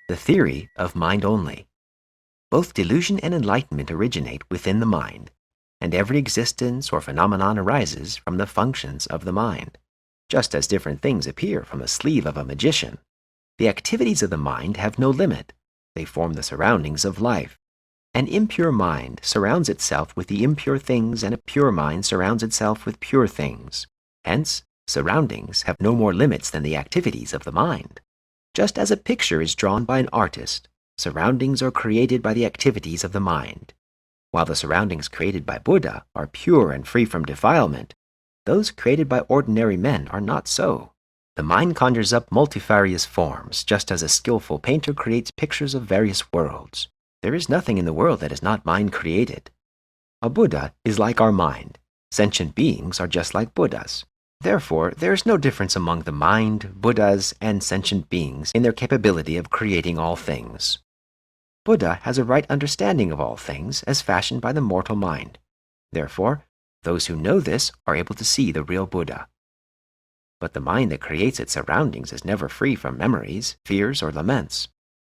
the theory of mind only. Both delusion and enlightenment originate within the mind, and every existence or phenomenon arises from the functions of the mind. Just as different things appear from the sleeve of a magician, the activities of the mind have no limit. They form the surroundings of life. An impure mind surrounds itself with the impure things, and a pure mind surrounds itself with pure things. Hence, surroundings have no more limits than the activities of the mind. Just as a picture is drawn by an artist, surroundings are created by the activities of the mind. While the surroundings created by Buddha are pure and free from defilement, those created by ordinary men are not so. The mind conjures up multifarious forms, just as a skillful painter creates pictures of various worlds. There is nothing in the world that is not mind-created. A Buddha is like our mind. Sentient beings are just like Buddhas. Therefore, there is no difference among the mind, Buddhas, and sentient beings in their capability of creating all things. Buddha has a right understanding of all things as fashioned by the mortal mind. Therefore, those who know this are able to see the real Buddha. But the mind that creates its surroundings is never free from memories, fears, or laments,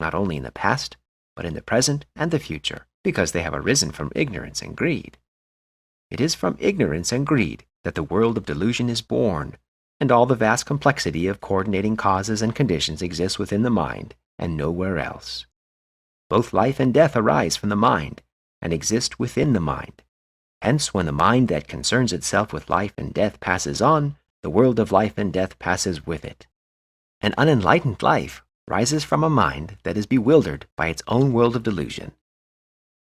not only in the past, but in the present and the future, because they have arisen from ignorance and greed. It is from ignorance and greed that the world of delusion is born, and all the vast complexity of coordinating causes and conditions exists within the mind and nowhere else. Both life and death arise from the mind and exist within the mind. Hence, when the mind that concerns itself with life and death passes on, the world of life and death passes with it. An unenlightened life rises from a mind that is bewildered by its own world of delusion.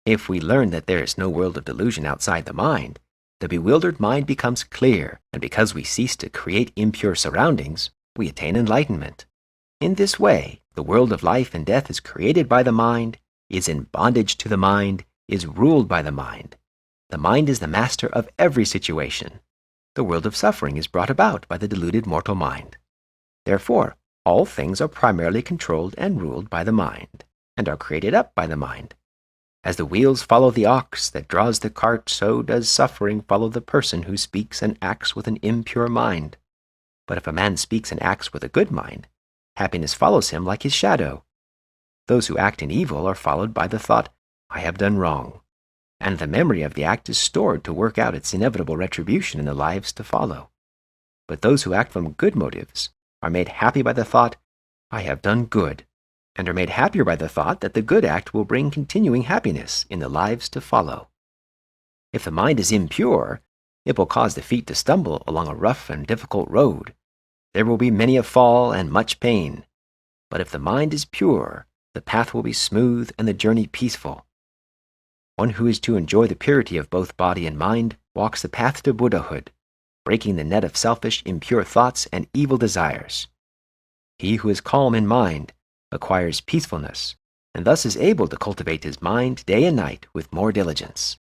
If we learn that there is no world of delusion outside the mind, the bewildered mind becomes clear, and because we cease to create impure surroundings, we attain enlightenment. In this way, the world of life and death is created by the mind, is in bondage to the mind, is ruled by the mind. The mind is the master of every situation. The world of suffering is brought about by the deluded mortal mind. Therefore, all things are primarily controlled and ruled by the mind, and are created up by the mind. As the wheels follow the ox that draws the cart, so does suffering follow the person who speaks and acts with an impure mind. But if a man speaks and acts with a good mind, happiness follows him like his shadow. Those who act in evil are followed by the thought, "I have done wrong," and the memory of the act is stored to work out its inevitable retribution in the lives to follow. But those who act from good motives are made happy by the thought, "I have done good," and are made happier by the thought that the good act will bring continuing happiness in the lives to follow. If the mind is impure, it will cause the feet to stumble along a rough and difficult road. There will be many a fall and much pain. But if the mind is pure, the path will be smooth and the journey peaceful. One who is to enjoy the purity of both body and mind walks the path to Buddhahood, breaking the net of selfish, impure thoughts and evil desires. He who is calm in mind acquires peacefulness, and thus is able to cultivate his mind day and night with more diligence.